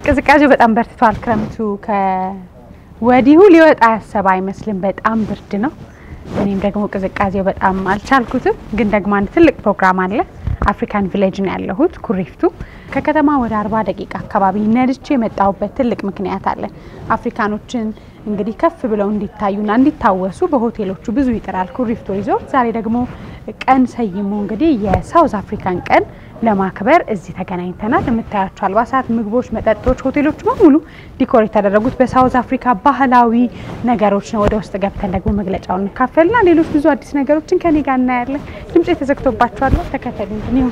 ቅዝቃዜው በጣም በርትቷል ክረምቱ ከወዲሁ ሊወጣ ያሰባ አይመስልም በጣም ብርድ ነው እኔም ደግሞ ቅዝቃዜው በጣም አልቻልኩትም ግን ደግሞ አንድ ትልቅ ፕሮግራም አለ አፍሪካን ቪሌጅ ነው ያለሁት ኩሪፍቱ ከከተማ ወደ 40 ደቂቃ አካባቢ ነድቼ መጣውበት ትልቅ ምክንያት አለ አፍሪካኖችን እንግዲህ ከፍ ብለው እንዲታዩና እንዲታወሱ በሆቴሎቹ ብዙ ይጥራል ኩሪፍቱ ሪዞርት ዛሬ ደግሞ ቀን ሰይሙ እንግዲህ የሳውዝ አፍሪካን ቀን ለማክበር እዚህ ተገናኝተናል የምታያቸው አልባሳት ምግቦች መጠጦች ሆቴሎች በሙሉ ዲኮር የተደረጉት በሳውዝ አፍሪካ ባህላዊ ነገሮች ነው ወደ ውስጥ ገብተን ደግሞ መግለጫውን እንካፈልና ሌሎች ብዙ አዲስ ነገሮችን ከኔ ጋር እናያለን ድምጽ ተዘግቶባችኋል ተከተሉኝ ነው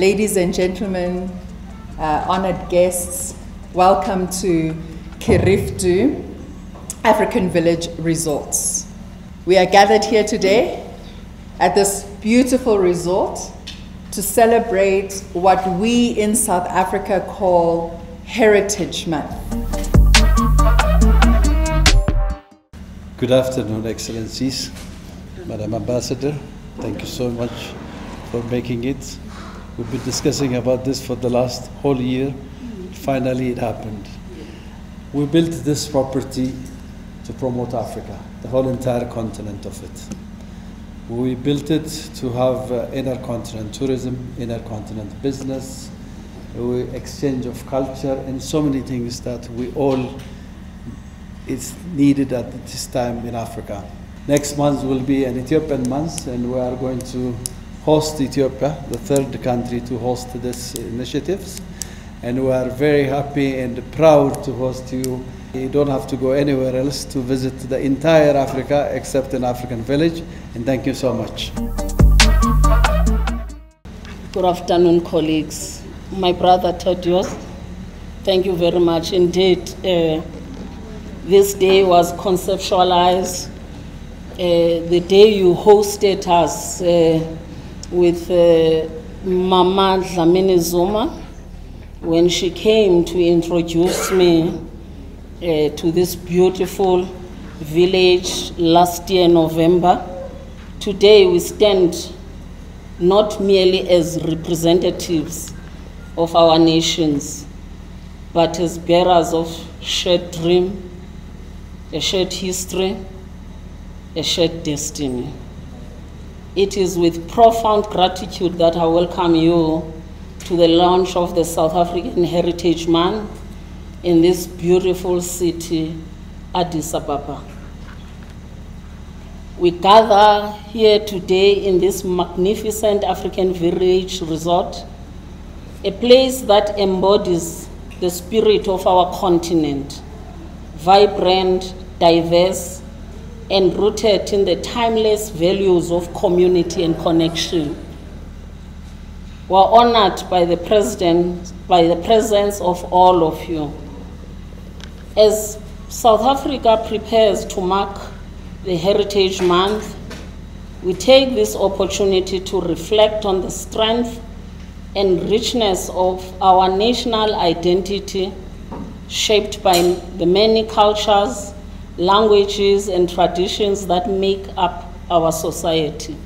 Ladies and gentlemen, honored guests, welcome to Kiriftu African Village Resorts. We are gathered here today at this beautiful resort to celebrate what we in South Africa call Heritage Month. Good afternoon, Excellencies, Madam Ambassador. Thank you so much for making it. We've been discussing about this for the last whole year. Finally, it happened. We built this property to promote Africa, the whole entire continent of it. We built it to have inner continent tourism, inner continent business, exchange of culture, and so many things that we all is needed at this time in Africa. Next month will be an Ethiopian month, and we are going to host Ethiopia, the third country to host this initiatives. And we are very happy and proud to host you. You don't have to go anywhere else to visit the entire Africa except an African village. And thank you so much. Good afternoon, colleagues. My brother Tadios, thank you very much indeed. This day was conceptualized the day you hosted us with Mama Dlamini Zuma when she came to introduce me to this beautiful village last year November. Today we stand not merely as representatives of our nations, but as bearers of shared dream, a shared history, a shared destiny. It is with profound gratitude that I welcome you to the launch of the South African Heritage Month in this beautiful city, Addis Ababa. We gather here today in this magnificent African Village Resort, a place that embodies the spirit of our continent, vibrant, diverse, and rooted in the timeless values of community and connection. We are honored by the presence of all of you. As South Africa prepares to mark the Heritage Month, we take this opportunity to reflect on the strength and richness of our national identity, shaped by the many cultures, languages and traditions that make up our society.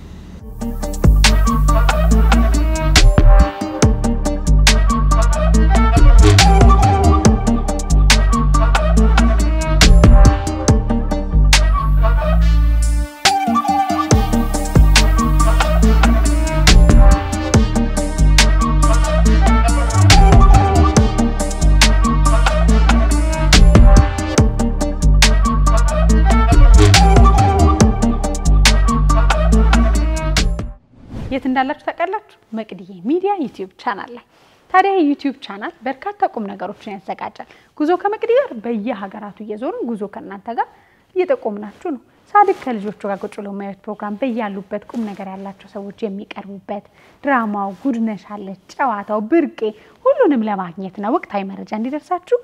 እንዳላችሁ ተቀላችሁ መቅዲዬ ሚዲያ ዩቲዩብ ቻናል ላይ ታዲያ ዩቲዩብ ቻናል በርካታ ቁም ነገሮችን ያዘጋጃል ጉዞ ከመቅዲ ጋር በየሀገራቱ እየዞርን ጉዞ ከናንተ ጋር እየተቆምናችሁ ነው ሳድቅ ከልጆቹ ጋር ቁጭ ብለው ማየት ፕሮግራም በያሉበት ቁም ነገር ያላቸው ሰዎች የሚቀርቡበት ድራማው ጉድነሽ አለ ጨዋታው ብርቄ ሁሉንም ለማግኘት ነው ወቅታዊ መረጃ እንዲደርሳችሁ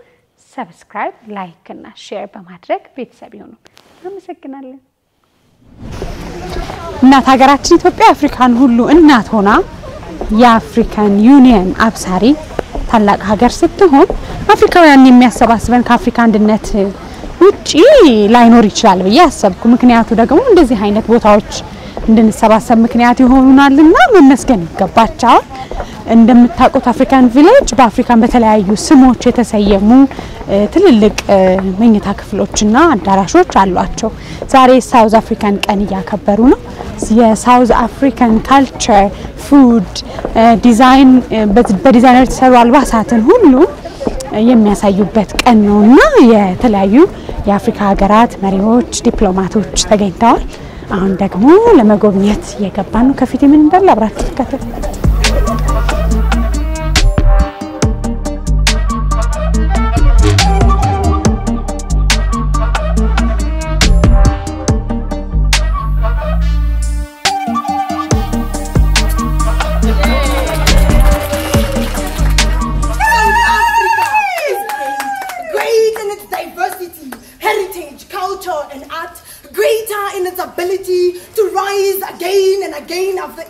ሰብስክራይብ ላይክ እና ሼር በማድረግ ቤተሰብ ይሁኑ አመሰግናለሁ እናት ሀገራችን ኢትዮጵያ አፍሪካን ሁሉ እናት ሆና የአፍሪካን ዩኒየን አብሳሪ ታላቅ ሀገር ስትሆን አፍሪካውያን የሚያሰባስበን ከአፍሪካ አንድነት ውጪ ላይኖር ይችላል ብዬ አሰብኩ ምክንያቱ ደግሞ እንደዚህ አይነት ቦታዎች እንድንሰባሰብ ምክንያት ይሆኑናልና መመስገን ይገባቸዋል እንደምታውቁት አፍሪካን ቪሌጅ በአፍሪካን በተለያዩ ስሞች የተሰየሙ ትልልቅ መኝታ ክፍሎችና አዳራሾች አሏቸው ዛሬ ሳውዝ አፍሪካን ቀን ያከበሩ ነው የሳውዝ አፍሪካን ካልቸር ፉድ ዲዛይን በዲዛይነር የተሰሩ አልባሳትን ሁሉ የሚያሳዩበት ቀን ነውና የተለያዩ የአፍሪካ ሀገራት መሪዎች ዲፕሎማቶች ተገኝተዋል አሁን ደግሞ ለመጎብኘት የገባን ነው ከፊት ምን እንዳለ አብራችሁ ተከታተሉ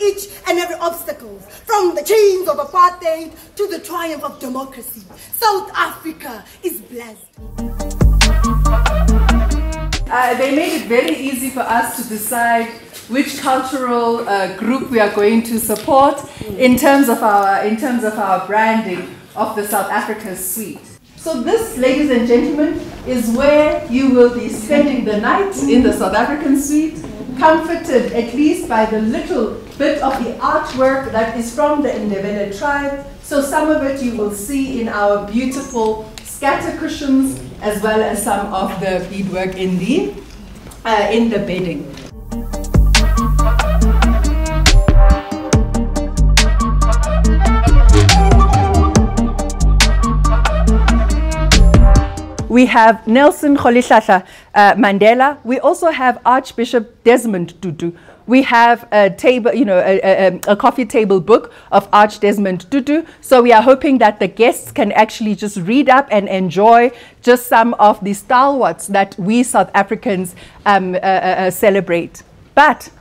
each and every obstacle, from the chains of apartheid to the triumph of democracy. South Africa is blessed. They made it very easy for us to decide which cultural group we are going to support in terms of our branding of the South Africa suite. So this, ladies and gentlemen, is where you will be spending the night in the South African suite, comforted at least by the little bit of the artwork that is from the Ndebele tribe. So some of it you will see in our beautiful scatter cushions as well as some of the beadwork in the bedding. We have Nelson Rolihlahla Mandela. We also have Archbishop Desmond Tutu. We have a table, a coffee table book of Arch Desmond Tutu. So we are hoping that the guests can actually just read up and enjoy just some of the stalwarts that we South Africans celebrate. But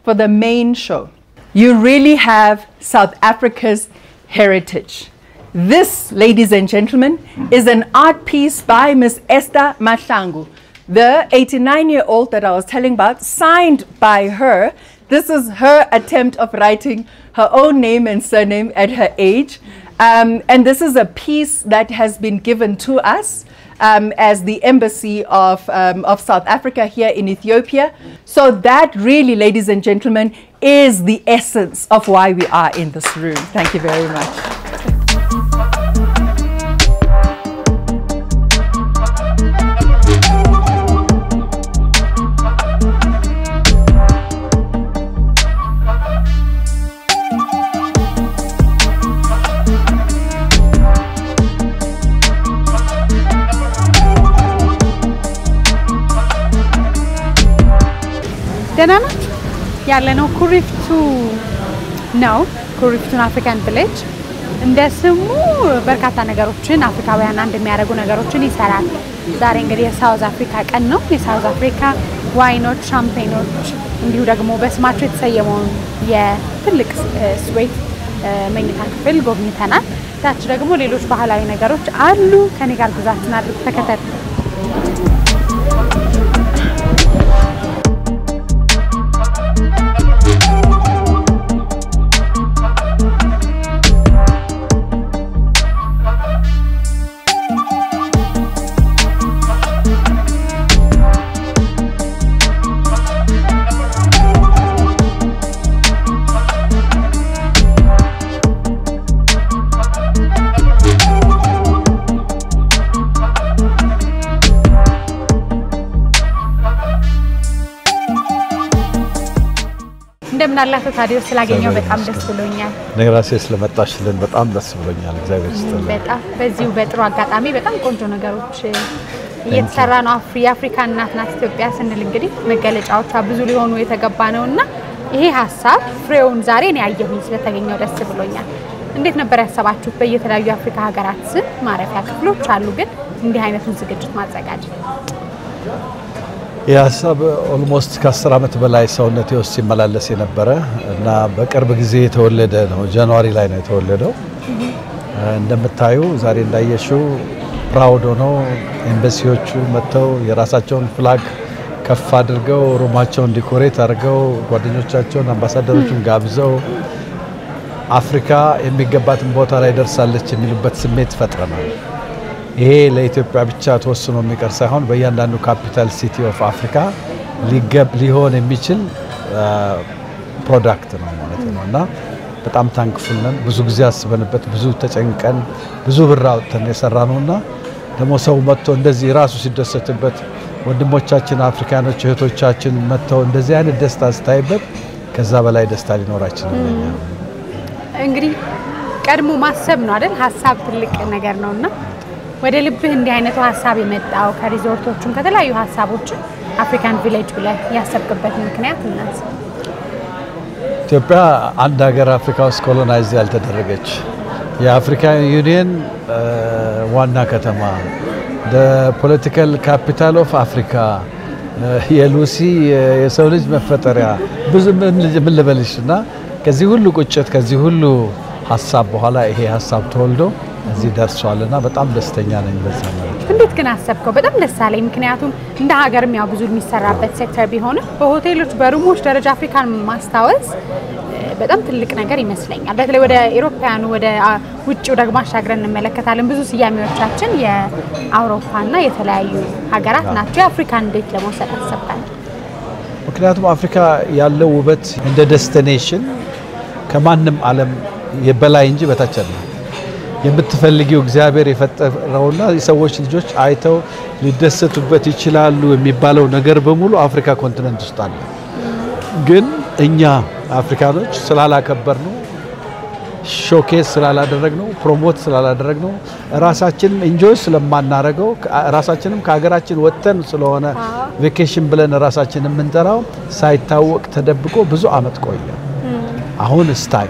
for the main show, you really have South Africa's heritage. This, ladies and gentlemen, is an art piece by Miss Esther Mahlangu, the 89-year-old that I was telling about, signed by her. This is her attempt of writing her own name and surname at her age. And this is a piece that has been given to us as the embassy of South Africa here in Ethiopia. So that really, ladies and gentlemen, is the essence of why we are in this room. Thank you very much. ደህና ናችሁ ያለነው ኩሪፍቱ ነው ኩሪፍቱን አፍሪካን ቪሌጅ እንደ ስሙ በርካታ ነገሮችን አፍሪካውያን አንድ የሚያደርጉ ነገሮችን ይሰራል ዛሬ እንግዲህ የሳውዝ አፍሪካ ቀን ነው የሳውዝ አፍሪካ ዋይኖች ሻምፔኖች እንዲሁ ደግሞ በስማቸው የተሰየመውን የትልቅ ስዊት መኝታ ክፍል ጎብኝተናል ታች ደግሞ ሌሎች ባህላዊ ነገሮች አሉ ከኔ ጋር ጉዟችሁን አድርጉ ተከታተሉ እንደምናላችሁ ታዲያስ ስላገኘው በጣም ደስ ብሎኛል ነግራሴ ስለመጣሽልን በጣም ደስ ብሎኛል እግዚአብሔር ይስጥልኝ በጣም በዚሁ በጥሩ አጋጣሚ በጣም ቆንጆ ነገሮች እየተሰራ ነው የአፍሪካ እናት ናት ኢትዮጵያ ስንል እንግዲህ መገለጫዎቿ ብዙ ሊሆኑ የተገባ ነውና ይሄ ሐሳብ ፍሬውን ዛሬ ነው ያየሁኝ ስለተገኘው ደስ ብሎኛል እንዴት ነበር ያሰባችሁት በየተለያዩ አፍሪካ ሀገራት ማረፊያ ክፍሎች አሉ ግን እንዲህ አይነቱን ዝግጅት ማዘጋጀት የሀሳብ ኦልሞስት ከ10 ዓመት በላይ ሰውነቴ ውስጥ ሲመላለስ የነበረ እና በቅርብ ጊዜ የተወለደ ነው። ጃንዋሪ ላይ ነው የተወለደው። እንደምታዩ ዛሬ እንዳየሽው ፕራውድ ሆነው ኤምባሲዎቹ መጥተው የራሳቸውን ፍላግ ከፍ አድርገው ሩማቸውን ዲኮሬት አድርገው ጓደኞቻቸውን አምባሳደሮቹን ጋብዘው አፍሪካ የሚገባትን ቦታ ላይ ደርሳለች የሚሉበት ስሜት ፈጥረናል። ይሄ ለኢትዮጵያ ብቻ ተወስኖ የሚቀር ሳይሆን በእያንዳንዱ ካፒታል ሲቲ ኦፍ አፍሪካ ሊሆን የሚችል ፕሮዳክት ነው ማለት ነው እና በጣም ታንክፉል ነን። ብዙ ጊዜ አስበንበት ብዙ ተጨንቀን ብዙ ብር አውጥተን የሰራነውና ደግሞ ሰው መጥቶ እንደዚህ ራሱ ሲደሰትበት ወንድሞቻችን አፍሪካኖች እህቶቻችን መጥተው እንደዚህ አይነት ደስታ ስታይበት ከዛ በላይ ደስታ ሊኖራችን ነው። እንግዲህ ቀድሞ ማሰብ ነው አይደል? ሐሳብ ትልቅ ነገር ነውና ወደ ልብህ እንዲህ አይነቱ ሐሳብ የመጣው ከሪዞርቶቹም ከተለያዩ ሐሳቦች አፍሪካን ቪሌጅ ብለህ ያሰብክበት ምክንያት እናንተ? ኢትዮጵያ አንድ ሀገር አፍሪካ ውስጥ ኮሎናይዝ ያልተደረገች የአፍሪካ ዩኒየን ዋና ከተማ the political capital of Africa የሉሲ የሰው ልጅ መፈጠሪያ ብዙ ምን ልበልሽና ከዚህ ሁሉ ቁጭት ከዚህ ሁሉ ሐሳብ በኋላ ይሄ ሐሳብ ተወልዶ እዚህ ደርሷልና በጣም ደስተኛ ነኝ በዛ ማለት። እንዴት ግን አሰብከው? በጣም ደስ አለኝ። ምክንያቱም እንደ ሀገርም ያው ብዙ የሚሰራበት ሴክተር ቢሆንም በሆቴሎች በሩሞች ደረጃ አፍሪካን ማስታወስ በጣም ትልቅ ነገር ይመስለኛል። በተለይ ወደ አውሮፓውያኑ ወደ ውጭው ደግሞ አሻግረን እንመለከታለን። ብዙ ስያሜዎቻችን የአውሮፓና የተለያዩ ሀገራት ናቸው። አፍሪካን እንዴት ለመውሰድ አሰብካል? ምክንያቱም አፍሪካ ያለው ውበት እንደ ዴስቲኔሽን ከማንም ዓለም የበላይ እንጂ በታች አይደለም። የምትፈልጊው እግዚአብሔር የፈጠረውና የሰዎች ልጆች አይተው ሊደሰቱበት ይችላሉ የሚባለው ነገር በሙሉ አፍሪካ ኮንቲኔንት ውስጥ አለ። ግን እኛ አፍሪካኖች ስላላከበርነው ሾኬስ ስላላደረግነው ፕሮሞት ስላላደረግነው ራሳችን ኢንጆይ ስለማናረገው ራሳችንም ከሀገራችን ወጥተን ስለሆነ ቬኬሽን ብለን ራሳችን የምንጠራው ሳይታወቅ ተደብቆ ብዙ አመት ቆየ። አሁን ስታይ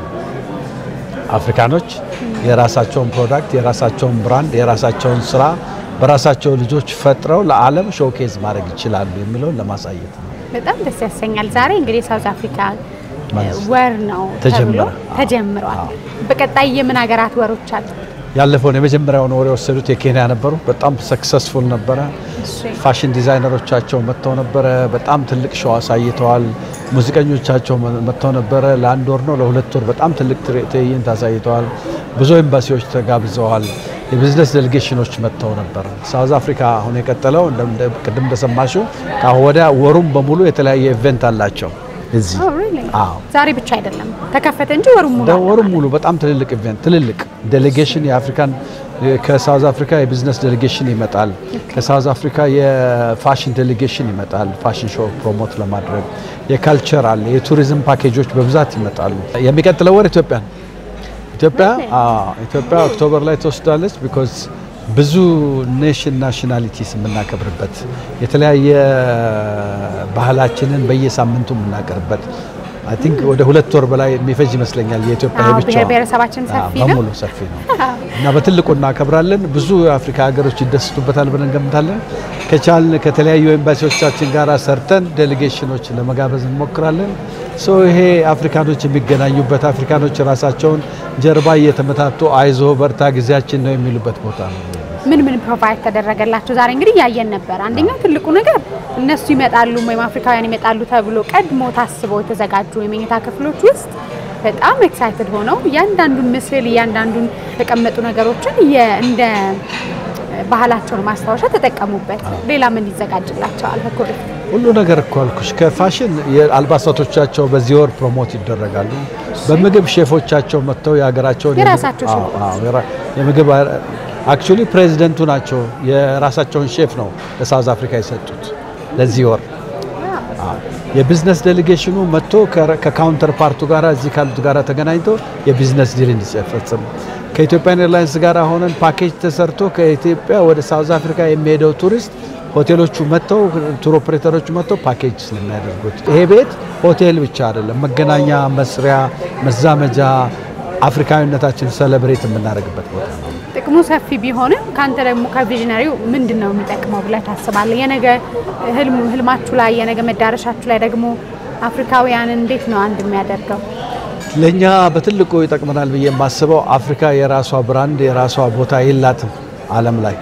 አፍሪካኖች የራሳቸውን ፕሮዳክት የራሳቸውን ብራንድ የራሳቸውን ስራ በራሳቸው ልጆች ፈጥረው ለዓለም ሾኬዝ ማድረግ ይችላሉ የሚለውን ለማሳየት ነው። በጣም ደስ ያሰኛል። ዛሬ እንግዲህ ሳውዝ አፍሪካ ወር ነው ተጀምሯል። በቀጣይ የምን ሀገራት ወሮች አሉ? ያለፈው የመጀመሪያውን ወር የወሰዱት የኬንያ ነበሩ። በጣም ሰክሰስፉል ነበረ። ፋሽን ዲዛይነሮቻቸው መጥተው ነበረ። በጣም ትልቅ ሾው አሳይተዋል። ሙዚቀኞቻቸው መጥተው ነበረ። ለአንድ ወር ነው ለሁለት ወር በጣም ትልቅ ትዕይንት አሳይተዋል። ብዙ ኤምባሲዎች ተጋብዘዋል። የቢዝነስ ዴሌጌሽኖች መጥተው ነበር። ሳውዝ አፍሪካ አሁን የቀጠለው ቅድም እንደሰማሽው ከወዲያ ወሩም በሙሉ የተለያየ ኢቨንት አላቸው እዚህ። ዛሬ ብቻ አይደለም ተከፈተ እንጂ ወሩም ሙሉ በጣም ትልልቅ ኢቨንት ትልልቅ ዴሌጌሽን የአፍሪካን ከሳውዝ አፍሪካ የቢዝነስ ዴሌጌሽን ይመጣል። ከሳውዝ አፍሪካ የፋሽን ዴሌጌሽን ይመጣል ፋሽን ሾው ፕሮሞት ለማድረግ። የካልቸር አለ የቱሪዝም ፓኬጆች በብዛት ይመጣሉ። የሚቀጥለው ወር ኢትዮጵያ ኦክቶበር ላይ ተወስዳለች። ቢኮዝ ብዙ ናሽናሊቲስ የምናከብርበት የተለያየ ባህላችንን በየሳምንቱ የምናቀርብበት አይ ቲንክ ወደ 2 ወር በላይ የሚፈጅ ይመስለኛል። የኢትዮጵያ ብቻ ብሔረሰባችን ሰፊ ነው በሙሉ ሰፊ ነው እና በትልቁ እናከብራለን። ብዙ የአፍሪካ ሀገሮች ይደሰቱበታል ብለን እንገምታለን። ከቻልን ከተለያዩ ኤምባሲዎቻችን ጋር ሰርተን ዴሌጌሽኖች ለመጋበዝ እንሞክራለን። ይሄ አፍሪካኖች የሚገናኙበት አፍሪካኖች ራሳቸውን ጀርባ እየተመታቱ አይዞ በርታ ጊዜያችን ነው የሚሉበት ቦታ ነው። ምን ፕሮቫይድ ተደረገላችሁ? ዛሬ እንግዲህ ያየን ነበር። አንደኛው ትልቁ ነገር እነሱ ይመጣሉ ወይም አፍሪካውያን ይመጣሉ ተብሎ ቀድሞ ታስቦ የተዘጋጁ የመኝታ ክፍሎች ውስጥ በጣም ኤክሳይትድ ሆነው ያንዳንዱን ምስል ያንዳንዱን ተቀመጡ ነገሮችን እንደ ባህላቸውን ማስታወሻ ተጠቀሙበት። ሌላ ምን ይዘጋጅላቸዋል? ሁሉ ነገር እኮ አልኩሽ። ከፋሽን የአልባሳቶቻቸው በዚህ ወር ፕሮሞት ይደረጋሉ። በምግብ ሼፎቻቸው መጥተው ያገራቸውን የራሳቸው የምግብ አክቹሊ ፕሬዚደንቱ ናቸው የራሳቸውን ሼፍ ነው ለሳውዝ አፍሪካ የሰጡት ለዚህ ወር። የቢዝነስ ዴሌጌሽኑ መጥቶ ከካውንተር ፓርቱ ጋራ እዚህ ካሉት ጋራ ተገናኝቶ የቢዝነስ ዲል እንዲፈጽም ከኢትዮጵያ ኤርላይንስ ጋራ ሆነን ፓኬጅ ተሰርቶ ከኢትዮጵያ ወደ ሳውዝ አፍሪካ የሚሄደው ቱሪስት ሆቴሎቹ መጥተው ቱር ኦፕሬተሮቹ መጥተው ፓኬጅ ስለሚያደርጉት ይሄ ቤት ሆቴል ብቻ አይደለም፣ መገናኛ፣ መስሪያ፣ መዛመጃ አፍሪካዊነታችን ሰለብሬት የምናደርግበት ቦታ ነው። ጥቅሙ ሰፊ ቢሆንም ካንተ ደግሞ ከቪዥነሪው ምንድነው የሚጠቅመው ብለህ ታስባለህ? የነገ ህልማችሁ ላይ የነገ መዳረሻችሁ ላይ ደግሞ አፍሪካውያንን እንዴት ነው አንድ የሚያደርገው? ለኛ በትልቁ ይጠቅመናል ብዬ የማስበው አፍሪካ የራሷ ብራንድ የራሷ ቦታ የላትም ዓለም ላይ።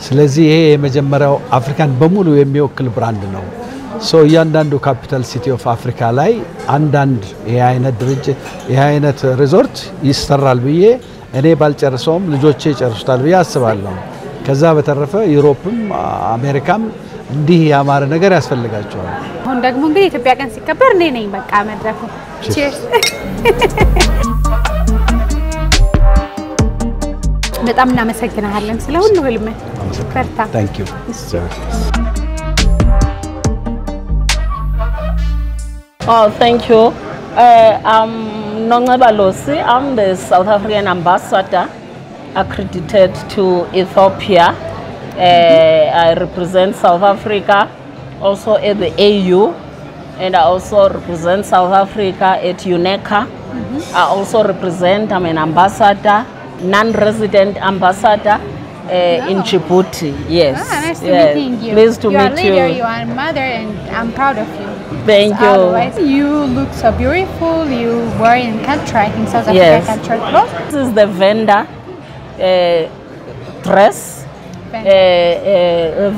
ስለዚህ ይሄ የመጀመሪያው አፍሪካን በሙሉ የሚወክል ብራንድ ነው። እያንዳንዱ ካፒታል ሲቲ ኦፍ አፍሪካ ላይ አንዳንድ ይሄ አይነት ድርጅት ይሄ አይነት ሪዞርት ይሰራል ብዬ እኔ ባልጨርሰውም ልጆቼ ይጨርሱታል ብዬ አስባለሁ። ከዛ በተረፈ ዩሮፕም አሜሪካም እንዲህ ያማረ ነገር ያስፈልጋቸዋል። አሁን ደግሞ እንግዲህ ኢትዮጵያ ቀን ሲከበር እኔ ነኝ በቃ መድረኩ። ቺርስ። በጣም እናመሰግናለን ስለ ሁሉ ህልም። በርታ። Thank you. Oh, thank you. I'm Nongceba Losi. I'm the South African ambassador accredited to Ethiopia. I represent South Africa also at the AU, and I also represent South Africa at UNECA. I also represent, I'm an ambassador, non-resident ambassador in Djibouti. Yes. Nice to yes. meeting you. Pleased to meet you. you. You are a mother, and I'm proud of you. Thank you. Otherwise, you look so beautiful. You were in culture, I think South Africa Yes. cultural clothes. This is the Venda dress.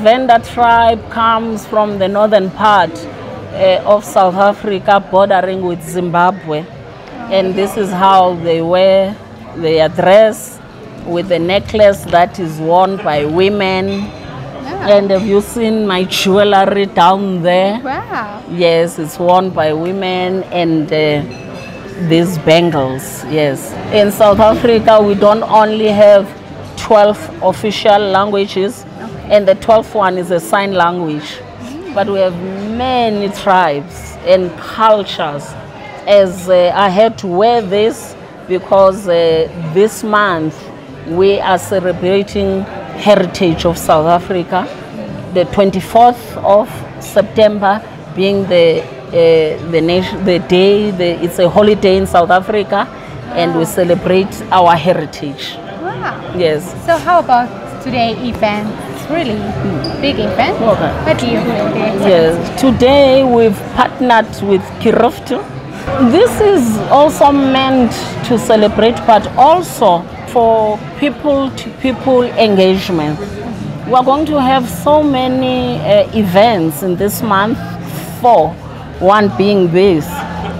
Venda tribe comes from the northern part of South Africa, bordering with Zimbabwe, and this is how they wear their dress, with the necklace that is worn by women. And have you seen my jewelry down there? Wow. Yes, it's worn by women, and these bangles, yes. In South Africa, we don't only have 12 official languages, and the 12th one is a sign language. But we have many tribes and cultures. As I had to wear this because this month we are celebrating heritage of South Africa. The 24th of September being the day, it's a holiday in South Africa, and we celebrate our heritage. Wow. Yes. So how about today event? It's really big event. Okay. What do you feel there? Yes. Today we've partnered with Kiroftu. This is also meant to celebrate, but also for people-to-people engagement. We are going to have so many events in this month, one being this,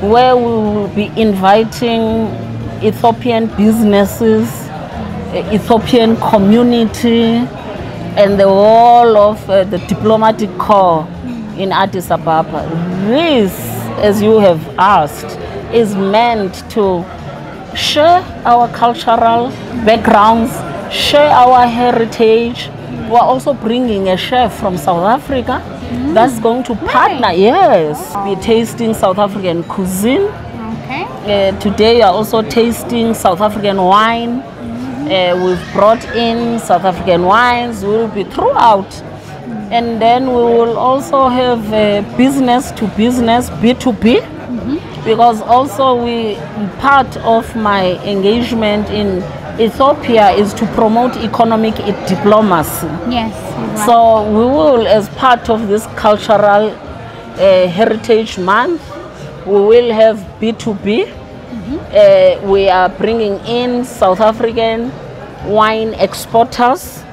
where we will be inviting Ethiopian businesses, Ethiopian community, and the whole of the diplomatic corps in Addis Ababa. This, as you have asked, is meant to share our cultural backgrounds, share our heritage. We're also bringing a chef from South Africa that's going to partner, yes, be tasting South African cuisine. Okay. Today we are also tasting South African wine. We've brought in South African wines. We will be throughout. And then we will also have business to business, B2B. Because also part of my engagement in Ethiopia is to promote economic diplomacy. Yes. So we will, as part of this cultural heritage month, we will have B2B. We are bringing in South African wine exporters.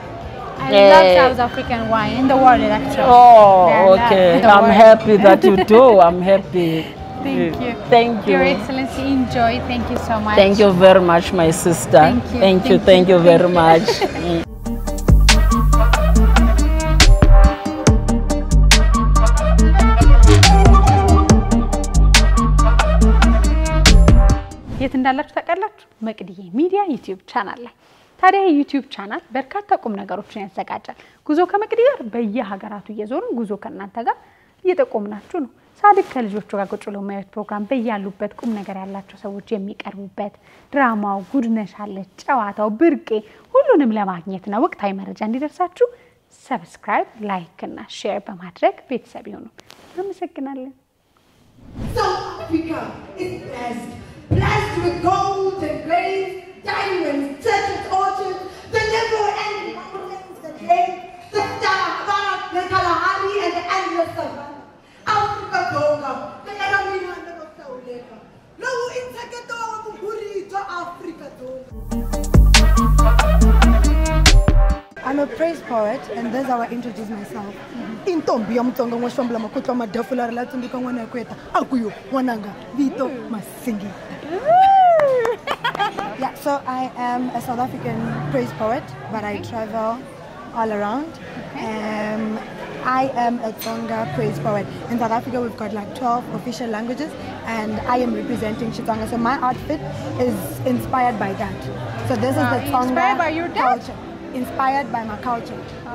I love South African wine in the world actually. Oh, okay. I'm happy that you do. I'm happy. Thank you. Thank you. Your Excellency, enjoy. Thank you so much. Thank you very much, my sister. Thank you. Thank you very much. የት እንዳላችሁ ታውቃላችሁ? መቅድዬ ሚዲያ ዩቲዩብ ቻናል ላይ። ታዲያ የዩቲዩብ ቻናል በርካታ ቁም ነገሮችን ያዘጋጃል። ጉዞ ከመቅድዬ ጋር በየሀገራቱ እየዞርን ጉዞ ከእናንተ ጋር እየጠቆምናችሁ ነው። ሳድቅ ከልጆቹ ጋር ቁጭ ብሎ ማየት ፕሮግራም በያሉበት ቁም ነገር ያላቸው ሰዎች የሚቀርቡበት ድራማው፣ ጉድነሽ አለች፣ ጨዋታው፣ ብርቄ ሁሉንም ለማግኘትና ወቅታዊ መረጃ እንዲደርሳችሁ ሰብስክራይብ፣ ላይክ እና ሼር በማድረግ ቤተሰብ ይሁኑ። አመሰግናለሁ። South Africa is blessed with gold and grains, diamonds, treasures, orchards, endless savannah. Africa Donga, the enemy of Sauleka. No integrator of Burrito, Africa Donga. I'm a praise poet, and that's how I introduce myself. In Tombi, I'm talking about Shambla Makuta, Madafula, Latin, Wana Queta, Akuyo, Wananga, Vito, Masingi. Yeah, so I am a South African praise poet, but I travel all around. I am a Tsonga praise poet. In South Africa, we've got like 12 official languages, and I am representing Xitsonga. So my outfit is inspired by that. So this is the Tsonga inspired by your dad? culture. Inspired by my culture. Oh.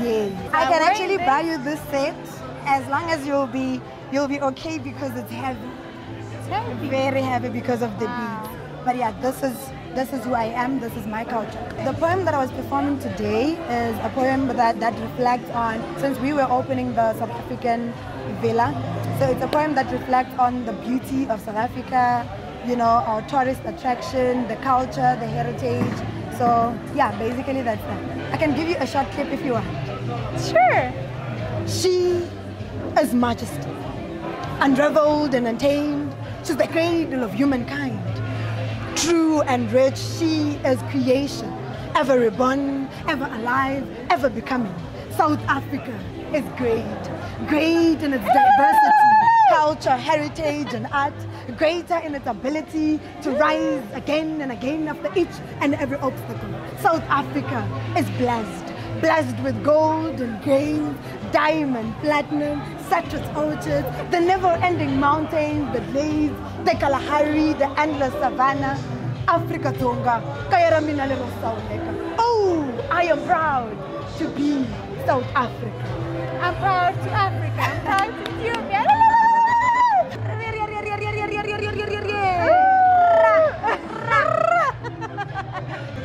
Yeah. I can actually buy you this set as long as you'll be okay because it's heavy. It's heavy. Very heavy because of the beads. But yeah, this is who I am, this is my culture. The poem that I was performing today is a poem that reflects on, since we were opening the South African villa, so it's a poem that reflects on the beauty of South Africa, you know, our tourist attraction, the culture, the heritage. So yeah, basically that's that. I can give you a short clip if you want. Sure. She is majesty, unraveled and untamed. She's the cradle of humankind. True and rich, she is creation, ever reborn, ever alive, ever becoming. South Africa is great in its diversity, culture, heritage, and art, greater in its ability to rise again and again after each and every obstacle. South Africa is blessed with gold and grain, diamond, platinum, citrus orchards, the never-ending mountains, the glades, the Kalahari, the endless savannah. Africa Donga, Kayaramina Little Sauleka. Oh, I am proud to be South Africa. I'm proud to Africa. I'm proud to Ethiopia.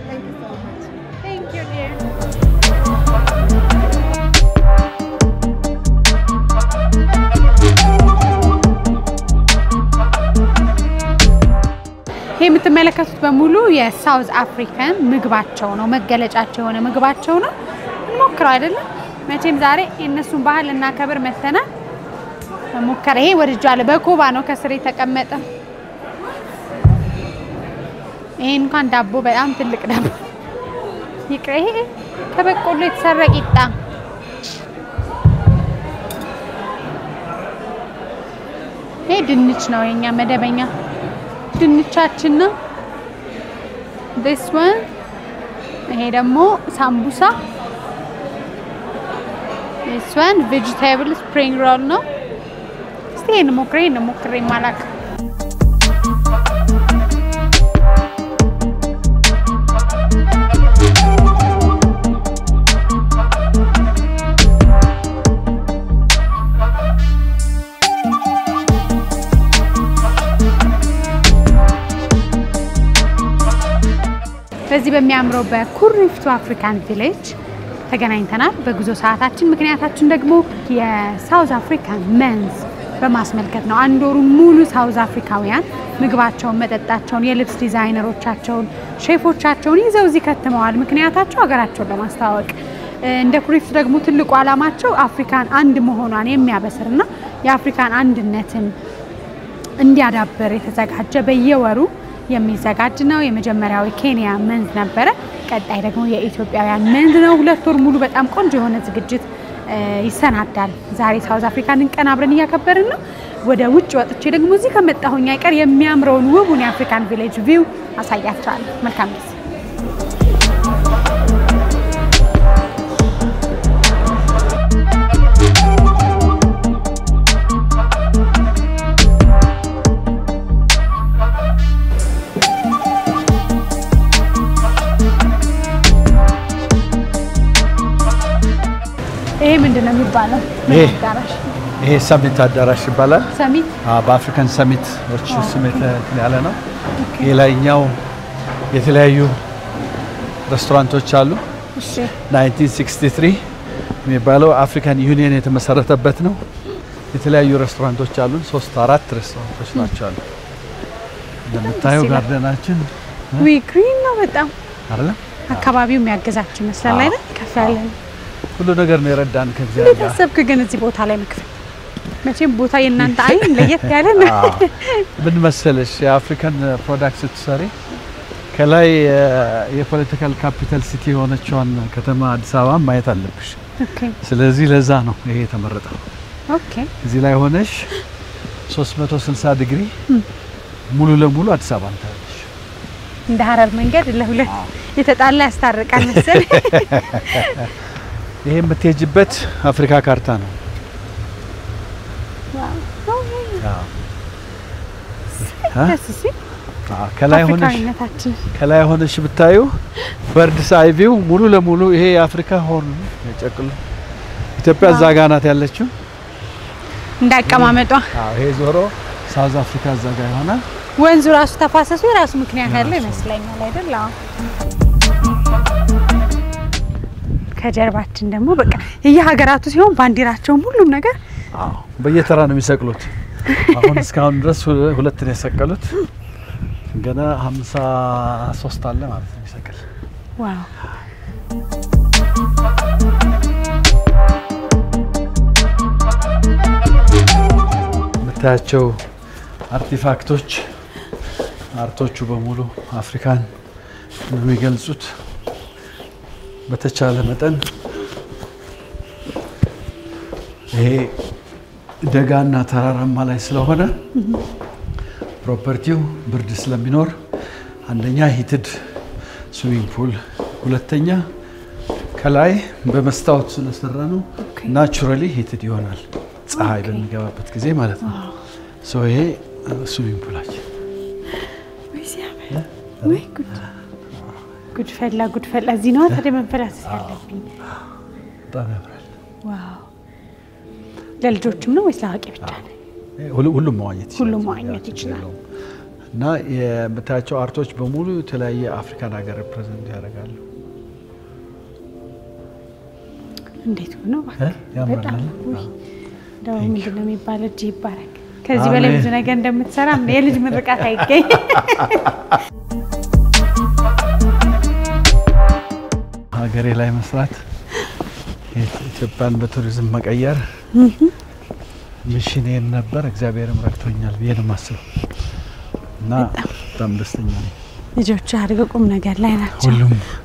Thank you so much. Thank you, dear. ይሄ የምትመለከቱት በሙሉ የሳውዝ አፍሪካን ምግባቸው ነው መገለጫቸው የሆነ ምግባቸው ነው እንሞክረው አይደለም መቼም ዛሬ የነሱን ባህል እና ከብር መተና ሞከረ ይሄ ወርጃለ በኮባ ነው ከስር የተቀመጠ ይሄ እንኳን ዳቦ በጣም ትልቅ ዳቦ ይቅር ይሄ ከበቆሎ የተሰራ ቂጣ ይሄ ድንች ነው የኛ መደበኛ ድንቻችን ነው this one ይሄ ደግሞ ሳምቡሳ this one vegetable spring roll ነው እስቲ እንሞክሬ ማላክ በዚህ በሚያምረው በኩሪፍቱ አፍሪካን ቪሌጅ ተገናኝተናል በጉዞ ሰዓታችን ምክንያታችን ደግሞ የሳውዝ አፍሪካን መንዝ በማስመልከት ነው አንድ ወሩ ሙሉ ሳውዝ አፍሪካውያን ምግባቸውን መጠጣቸውን የልብስ ዲዛይነሮቻቸውን ሼፎቻቸውን ይዘው እዚህ ከተማዋል ምክንያታቸው ሀገራቸውን ለማስተዋወቅ እንደ ኩሪፍቱ ደግሞ ትልቁ ዓላማቸው አፍሪካን አንድ መሆኗን የሚያበስርና የአፍሪካን አንድነትን እንዲያዳብር የተዘጋጀ በየወሩ የሚዘጋጅ ነው የመጀመሪያው ኬንያ መንዝ ነበር ቀጣይ ደግሞ የኢትዮጵያውያን መንዝ ነው ሁለት ወር ሙሉ በጣም ቆንጆ የሆነ ዝግጅት ይሰናዳል ዛሬ ሳውዝ አፍሪካን ቀን አብረን ያከበርን ነው ወደ ውጭ ወጥቼ ደግሞ እዚህ ከመጣሁኝ አይቀር የሚያምረውን ውቡን የአፍሪካን ቪሌጅ ቪው አሳያችኋለሁ መልካም ጊዜ ይሄ ምንድነው የሚባለው ይሄ ሰሚት አዳራሽ ይባላል ሰሚት በአፍሪካን ሰሚት ወርች ስሜት ያለ ነው የላይኛው የተለያዩ ሬስቶራንቶች አሉ እሺ 1963 የሚባለው አፍሪካን ዩኒየን የተመሰረተበት ነው የተለያዩ ሬስቶራንቶች አሉ 3-4 ሬስቶራንቶች ናቸው አሉ እንደምታዩ ጋርደናችን ዊ ግሪን ነው በጣም አይደል አካባቢው የሚያገዛችሁ መስላል አይደል ከፍ ያለ ሁሉ ነገር ነው የረዳን ከእግዚአብሔር ጋር ተሰብክ ግን እዚህ ቦታ ላይ መክፈት መቼም ቦታ የናንተ አይን ለየት ያለ ነው ምን መሰለሽ የአፍሪካን ፕሮዳክትስ ትሰሪ ከላይ የፖለቲካል ካፒታል ሲቲ ሆነችውን ከተማ አዲስ አበባ ማየት አለብሽ ኦኬ ስለዚህ ስለዚህ ለዛ ነው ይሄ የተመረጠው ኦኬ እዚህ ላይ ሆነሽ 360 ዲግሪ ሙሉ ለሙሉ አዲስ አበባ ታያለሽ እንደ ሐረር መንገድ ለሁለት የተጣላ ያስታርቃል መሰል ይሄ የምትሄጂበት አፍሪካ ካርታ ነው ከላይ ሆነሽ ብታዩ በርድስ አይቪው ሙሉ ለሙሉ ይሄ የአፍሪካ ሆርን የጨቅሉ ኢትዮጵያ ዛጋናት ያለችው እንዳቀማመጧ ይሄ ዞሮ ሳውዝ አፍሪካ ዛጋ ይሆናል ወንዙ ራሱ ተፋሰሱ የራሱ ምክንያት ያለው ይመስለኛል አይደል ከጀርባችን ደግሞ በቃ የሀገራቱ ሲሆን ባንዲራቸው ሁሉም ነገር በየተራ ነው የሚሰቅሉት አሁን እስካሁን ድረስ ሁለት ነው የሰቀሉት ገና 53 አለ ማለት ነው ይሰቀል ዋው መታቸው አርቲፋክቶች አርቶቹ በሙሉ አፍሪካን ነው የሚገልጹት በተቻለ መጠን ይሄ ደጋና ተራራማ ላይ ስለሆነ ፕሮፐርቲው ብርድ ስለሚኖር አንደኛ ሂትድ ስዊሚንግ ፑል ሁለተኛ ከላይ በመስታወት ስለሰራ ነው ናቹራሊ ሂትድ ይሆናል ፀሐይ በሚገባበት ጊዜ ማለት ነው ሶ ይሄ ስዊሚንግ ፑላችን ወይ ጉድ ፈላ እዚህ ነው ታዲያ መንፈላስ ያለብኝ ዋው ለልጆችም ነው ወይስ ለአዋቂ ብቻ ነው ሁሉም መዋኘት ይችላል እና የምታያቸው አርቶች በሙሉ የተለያየ አፍሪካን ሀገር ሪፕሬዘንት ያደርጋሉ እንዴት ነው በጣም ደው ምንድነው የሚባለው እጅ ይባረክ ከዚህ በላይ ብዙ ነገር እንደምትሰራ የልጅ ምርቃት አይገኝ ሀገሬ ላይ መስራት ኢትዮጵያን በቱሪዝም መቀየር ሚሽኔን ነበር እግዚአብሔርም ረድቶኛል ብዬ ነው ማስበው እና በጣም ደስተኛ ነኝ ልጆች አድርገው ቁም ነገር ላይ ናቸው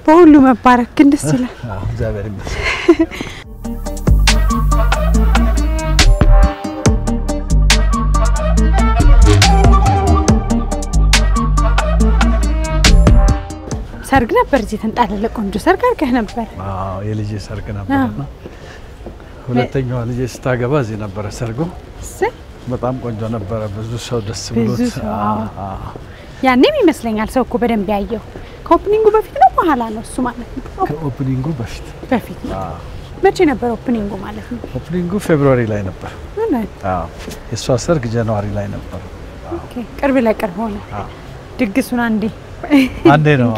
በሁሉ መባረክ ግን ደስ ይላል እግዚአብሔር ይመስገን ሰርግ ነበር እዚህ ተንጣለለ ቆንጆ ሰርግ አድርገህ ነበር የልጅ ሰርግ ነበርና ሁለተኛው ልጅ ስታገባ እዚህ ነበር ሰርጉ በጣም ቆንጆ ነበር ብዙ ሰው ደስ ብሎት ያኔም ይመስለኛል ሰው እኮ በደንብ ያየው ከኦፕኒንጉ በፊት ነው በኋላ ነው እሱ ማለት ነው ከኦፕኒንጉ በፊት መቼ ነበር ኦፕኒንጉ ማለት ነው ኦፕኒንጉ ፌብሩዋሪ ላይ ነበር የሷ ሰርግ ጃንዋሪ ላይ ነበር ኦኬ ቅርብ ለቅርብ ሆነ ድግሱን አንዴ ነው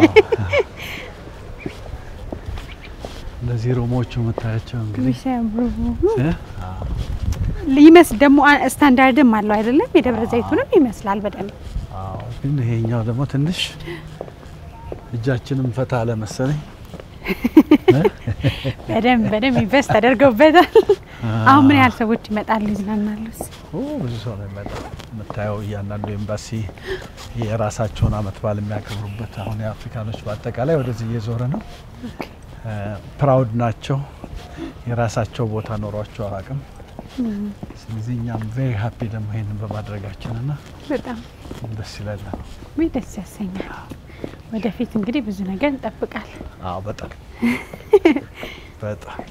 ለዚህ ሮሞቹ መታያቸው እንግዲህ ሊመስ ደግሞ ስታንዳርድም አለው አይደለም የደብረ ዘይቱንም ይመስላል በደንብ ግን ይሄኛው ደግሞ ትንሽ እጃችንም ፈታ አለ መሰለኝ በደንብ ኢንቨስት አድርገውበታል አሁን ምን ያህል ሰዎች ይመጣሉ ይዝናናሉ ብዙ ሰው ነው የሚመጣው መታየው እያንዳንዱ ኤምባሲ የራሳቸውን አመት በዓል የሚያከብሩበት አሁን የአፍሪካኖች በአጠቃላይ ወደዚህ እየዞረ ነው ፕራውድ ናቸው የራሳቸው ቦታ ኖሯቸው አቅም ስለዚህ እኛም ቬሪ ሃፒ ደግሞ ይሄንን በማድረጋችንና በጣም ደስ ይላል ወይ ደስ ያሰኛል ወደፊት እንግዲህ ብዙ ነገር እንጠብቃለን በጣም